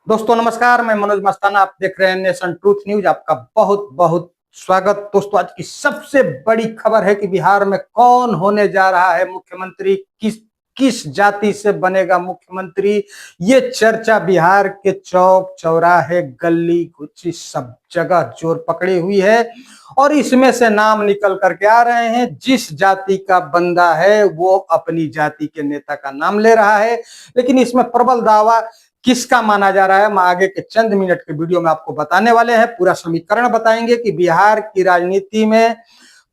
दोस्तों नमस्कार, मैं मनोज मस्ताना। आप देख रहे हैं नेशन ट्रूथ न्यूज। आपका बहुत बहुत स्वागत। दोस्तों आज की सबसे बड़ी खबर है कि बिहार में कौन होने जा रहा है मुख्यमंत्री, किस किस जाति से बनेगा मुख्यमंत्री। ये चर्चा बिहार के चौक चौराहे गली कुची सब जगह जोर पकड़ी हुई है और इसमें से नाम निकल करके आ रहे हैं। जिस जाति का बंदा है वो अपनी जाति के नेता का नाम ले रहा है, लेकिन इसमें प्रबल दावा किसका माना जा रहा है हम आगे के चंद मिनट के वीडियो में आपको बताने वाले हैं। पूरा समीकरण बताएंगे कि बिहार की राजनीति में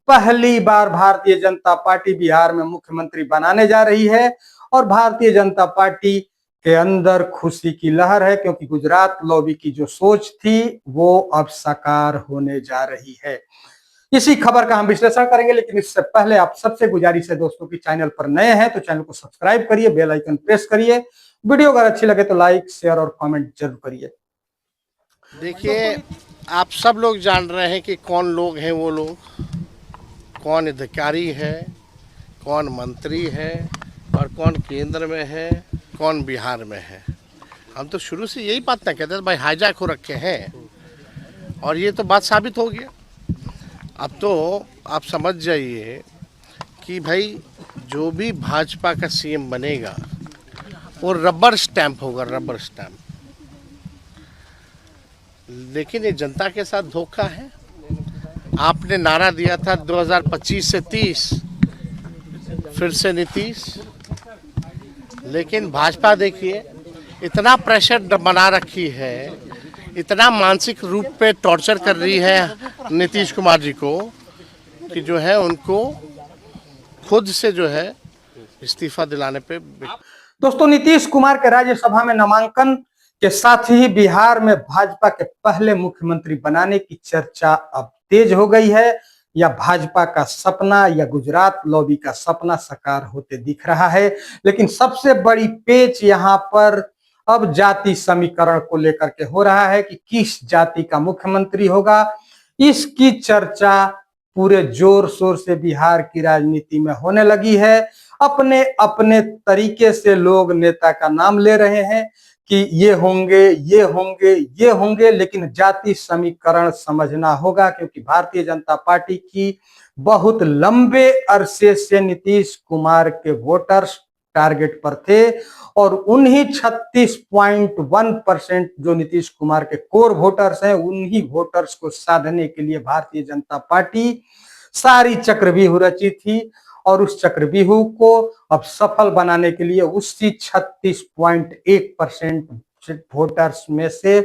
पहली बार भारतीय जनता पार्टी बिहार में मुख्यमंत्री बनाने जा रही है और भारतीय जनता पार्टी के अंदर खुशी की लहर है, क्योंकि गुजरात लॉबी की जो सोच थी वो अब साकार होने जा रही है। इसी खबर का हम विश्लेषण करेंगे, लेकिन इससे पहले आप सबसे गुजारिश है दोस्तों की चैनल पर नए हैं तो चैनल को सब्सक्राइब करिए, बेल आइकन प्रेस करिए। वीडियो अगर अच्छी लगे तो लाइक शेयर और कमेंट जरूर करिए। देखिए, आप सब लोग जान रहे हैं कि कौन लोग हैं वो लोग, कौन अधिकारी है, कौन मंत्री है और कौन केंद्र में है, कौन बिहार में है। हम तो शुरू से यही बात ना कहते थे, भाई हाईजैक हो रखे हैं और ये तो बात साबित हो गया। अब तो आप समझ जाइए कि भाई जो भी भाजपा का सीएम बनेगा वो रबर स्टैंप होगा, रबर स्टैंप। लेकिन ये जनता के साथ धोखा है। आपने नारा दिया था 2025 से 30, फिर से नीतीश, लेकिन भाजपा देखिए इतना प्रेशर बना रखी है, इतना मानसिक रूप पे टॉर्चर कर रही है नीतीश कुमार जी को कि जो है उनको खुद से जो है इस्तीफा दिलाने पे। दोस्तों नीतीश कुमार के राज्यसभा में नामांकन के साथ ही बिहार में भाजपा के पहले मुख्यमंत्री बनाने की चर्चा अब तेज हो गई है। या भाजपा का सपना या गुजरात लॉबी का सपना साकार होते दिख रहा है। लेकिन सबसे बड़ी पेच यहाँ पर अब जाति समीकरण को लेकर के हो रहा है कि किस जाति का मुख्यमंत्री होगा। इसकी चर्चा पूरे जोर शोर से बिहार की राजनीति में होने लगी है। अपने अपने तरीके से लोग नेता का नाम ले रहे हैं कि ये होंगे ये होंगे ये होंगे, लेकिन जाति समीकरण समझना होगा, क्योंकि भारतीय जनता पार्टी की बहुत लंबे अरसे से नीतीश कुमार के वोटर्स टारगेट पर थे और उन्हीं 36.1% जो नीतीश कुमार के कोर वोटर्स हैं, उन्हीं वोटर्स को साधने के लिए भारतीय जनता पार्टी सारी चक्रव्यूह रची थी और उस चक्रव्यूह को अब सफल बनाने के लिए उसी 36.1% वोटर्स में से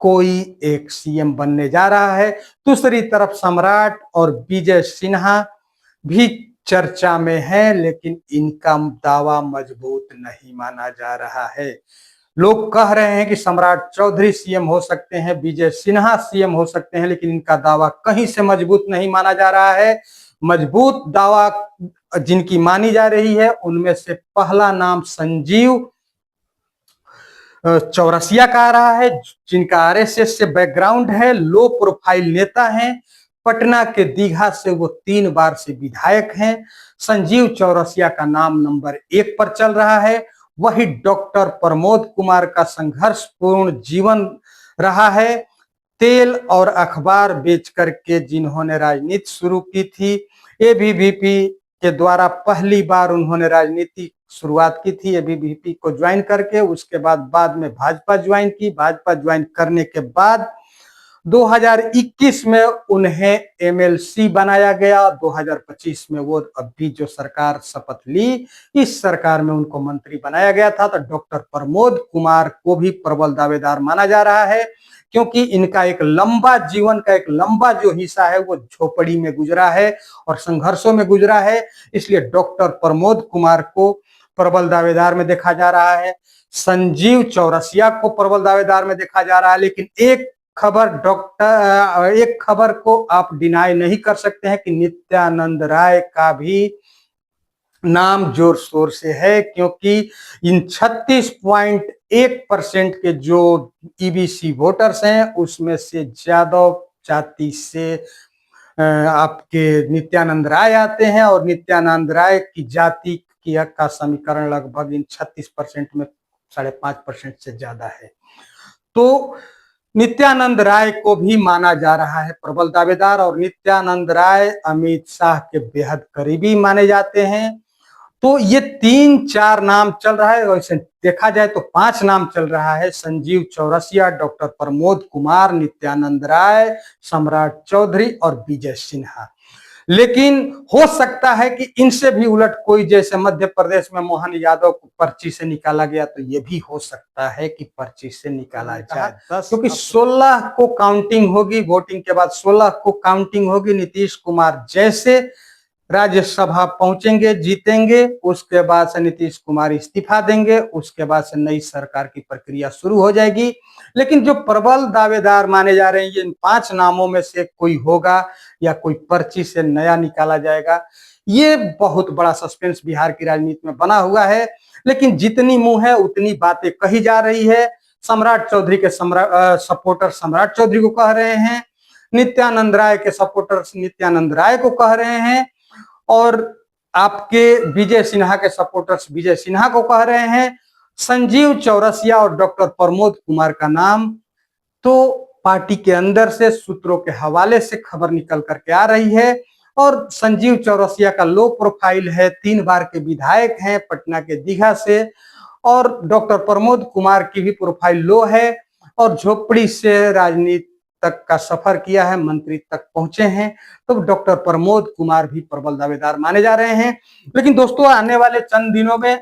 कोई एक सीएम बनने जा रहा है। दूसरी तरफ सम्राट और विजय सिन्हा भी चर्चा में है, लेकिन इनका दावा मजबूत नहीं माना जा रहा है। लोग कह रहे हैं कि सम्राट चौधरी सीएम हो सकते हैं, विजय सिन्हा सीएम हो सकते हैं, लेकिन इनका दावा कहीं से मजबूत नहीं माना जा रहा है। मजबूत दावा जिनकी मानी जा रही है उनमें से पहला नाम संजीव चौरसिया का आ रहा है, जिनका आरएसएस से बैकग्राउंड है, लो प्रोफाइल नेता हैं। पटना के दीघा से वो 3 बार से विधायक हैं। संजीव चौरसिया का नाम नंबर 1 पर चल रहा है। वही डॉक्टर प्रमोद कुमार का संघर्षपूर्ण जीवन रहा है। तेल और अखबार बेच करके जिन्होंने राजनीति शुरू की थी, एबीवीपी के द्वारा पहली बार उन्होंने राजनीति शुरुआत की थी एबीवीपी को ज्वाइन करके। उसके बाद में भाजपा ज्वाइन की। भाजपा ज्वाइन करने के बाद 2021 में उन्हें एमएलसी बनाया गया। 2025 में वो अभी जो सरकार शपथ ली, इस सरकार में उनको मंत्री बनाया गया था। तो डॉक्टर प्रमोद कुमार को भी प्रबल दावेदार माना जा रहा है, क्योंकि इनका एक लंबा जीवन का एक लंबा जो हिस्सा है वो झोपड़ी में गुजरा है और संघर्षों में गुजरा है। इसलिए डॉक्टर प्रमोद कुमार को प्रबल दावेदार में देखा जा रहा है। संजीव चौरसिया को प्रबल दावेदार में देखा जा रहा है। लेकिन एक खबर को आप डिनाई नहीं कर सकते हैं कि नित्यानंद राय का भी नाम जोर शोर से है, क्योंकि इन 36.1% के जो ईबीसी वोटर्स हैं उसमें से यादव जाति से आपके नित्यानंद राय आते हैं और नित्यानंद राय की जाति का समीकरण लगभग इन 36% में 5.5% से ज्यादा है। तो नित्यानंद राय को भी माना जा रहा है प्रबल दावेदार, और नित्यानंद राय अमित शाह के बेहद करीबी माने जाते हैं। तो ये 3-4 नाम चल रहा है, वैसे देखा जाए तो 5 नाम चल रहा है: संजीव चौरसिया, डॉक्टर प्रमोद कुमार, नित्यानंद राय, सम्राट चौधरी और विजय सिन्हा। लेकिन हो सकता है कि इनसे भी उलट कोई, जैसे मध्य प्रदेश में मोहन यादव को पर्ची से निकाला गया, तो ये भी हो सकता है कि पर्ची से निकाला जाए, क्योंकि 16 को काउंटिंग होगी, वोटिंग के बाद 16 को काउंटिंग होगी। नीतीश कुमार जैसे राज्यसभा पहुंचेंगे, जीतेंगे, उसके बाद से नीतीश कुमार इस्तीफा देंगे, उसके बाद से नई सरकार की प्रक्रिया शुरू हो जाएगी। लेकिन जो प्रबल दावेदार माने जा रहे हैं, ये इन 5 नामों में से कोई होगा या कोई पर्ची से नया निकाला जाएगा, ये बहुत बड़ा सस्पेंस बिहार की राजनीति में बना हुआ है। लेकिन जितनी मुंह है उतनी बातें कही जा रही है। सम्राट चौधरी के सपोर्टर सम्राट चौधरी को कह रहे हैं, नित्यानंद राय के सपोर्टर्स नित्यानंद राय को कह रहे हैं, और आपके विजय सिन्हा के सपोर्टर्स विजय सिन्हा को कह रहे हैं। संजीव चौरसिया और डॉक्टर प्रमोद कुमार का नाम तो पार्टी के अंदर से सूत्रों के हवाले से खबर निकल करके आ रही है, और संजीव चौरसिया का लो प्रोफाइल है, 3 बार के विधायक हैं पटना के दीघा से, और डॉक्टर प्रमोद कुमार की भी प्रोफाइल लो है, और झोपड़ी से राजनीति तक का सफर किया है, मंत्री तक पहुंचे हैं। तो डॉक्टर प्रमोद कुमार भी प्रबल दावेदार माने जा रहे हैं। लेकिन दोस्तों, आने वाले चंद दिनों में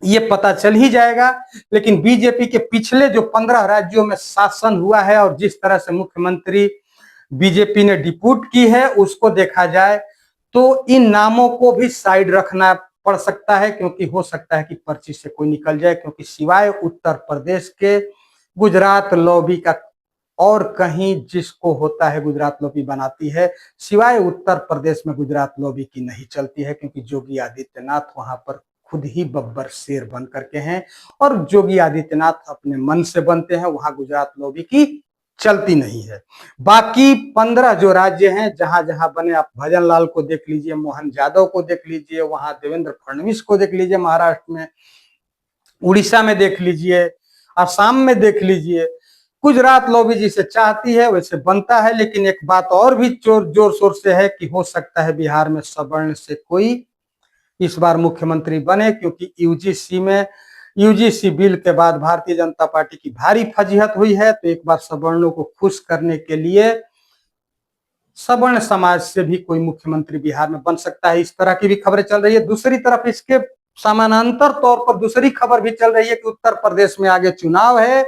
ये पता चल ही जाएगा। लेकिन बीजेपी के पिछले जो 15 राज्यों में शासन हुआ है, और जिस तरह से मुख्यमंत्री बीजेपी ने डिप्यूट की है, उसको देखा जाए तो इन नामों को भी साइड रखना पड़ सकता है, क्योंकि हो सकता है कि पर्ची से कोई निकल जाए, क्योंकि सिवाय उत्तर प्रदेश के गुजरात लॉबी का और कहीं जिसको होता है गुजरात लॉबी बनाती है, सिवाय उत्तर प्रदेश में गुजरात लॉबी की नहीं चलती है, क्योंकि योगी आदित्यनाथ वहां पर खुद ही बब्बर शेर बन करके हैं, और योगी आदित्यनाथ अपने मन से बनते हैं, वहां गुजरात लॉबी की चलती नहीं है। बाकी 15 जो राज्य हैं, जहां जहां बने, आप भजन लाल को देख लीजिए, मोहन यादव को देख लीजिए, वहां देवेंद्र फडणवीस को देख लीजिए महाराष्ट्र में, उड़ीसा में देख लीजिए, असम में देख लीजिए, गुजरात लॉबी जिसे चाहती है वैसे बनता है। लेकिन एक बात और भी जोर शोर से है कि हो सकता है बिहार में सवर्ण से कोई इस बार मुख्यमंत्री बने, क्योंकि यूजीसी बिल के बाद भारतीय जनता पार्टी की भारी फजीहत हुई है। तो एक बार सवर्णों को खुश करने के लिए सवर्ण समाज से भी कोई मुख्यमंत्री बिहार में बन सकता है, इस तरह की भी खबरें चल रही है। दूसरी तरफ इसके समानांतर तौर पर दूसरी खबर भी चल रही है कि उत्तर प्रदेश में आगे चुनाव है,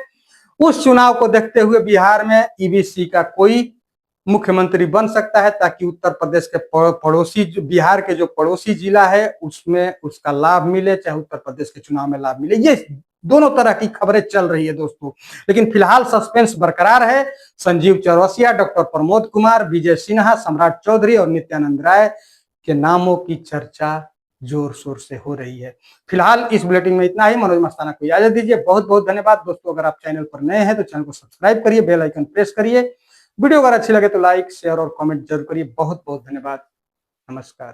उस चुनाव को देखते हुए बिहार में ईबीसी का कोई मुख्यमंत्री बन सकता है, ताकि उत्तर प्रदेश के पड़ोसी बिहार के जो पड़ोसी जिला है उसमें उसका लाभ मिले, चाहे उत्तर प्रदेश के चुनाव में लाभ मिले। ये दोनों तरह की खबरें चल रही है दोस्तों। लेकिन फिलहाल सस्पेंस बरकरार है। संजीव चौरसिया, डॉक्टर प्रमोद कुमार, विजय सिन्हा, सम्राट चौधरी और नित्यानंद राय के नामों की चर्चा जोर शोर से हो रही है। फिलहाल इस बुलेटिन में इतना ही। मनोज मस्ताना को इजाजत दीजिए। बहुत बहुत धन्यवाद दोस्तों। अगर आप चैनल पर नए हैं तो चैनल को सब्सक्राइब करिए, बेल आइकन प्रेस करिए। वीडियो अगर अच्छी लगे तो लाइक, शेयर और कमेंट जरूर करिए। बहुत बहुत धन्यवाद। नमस्कार।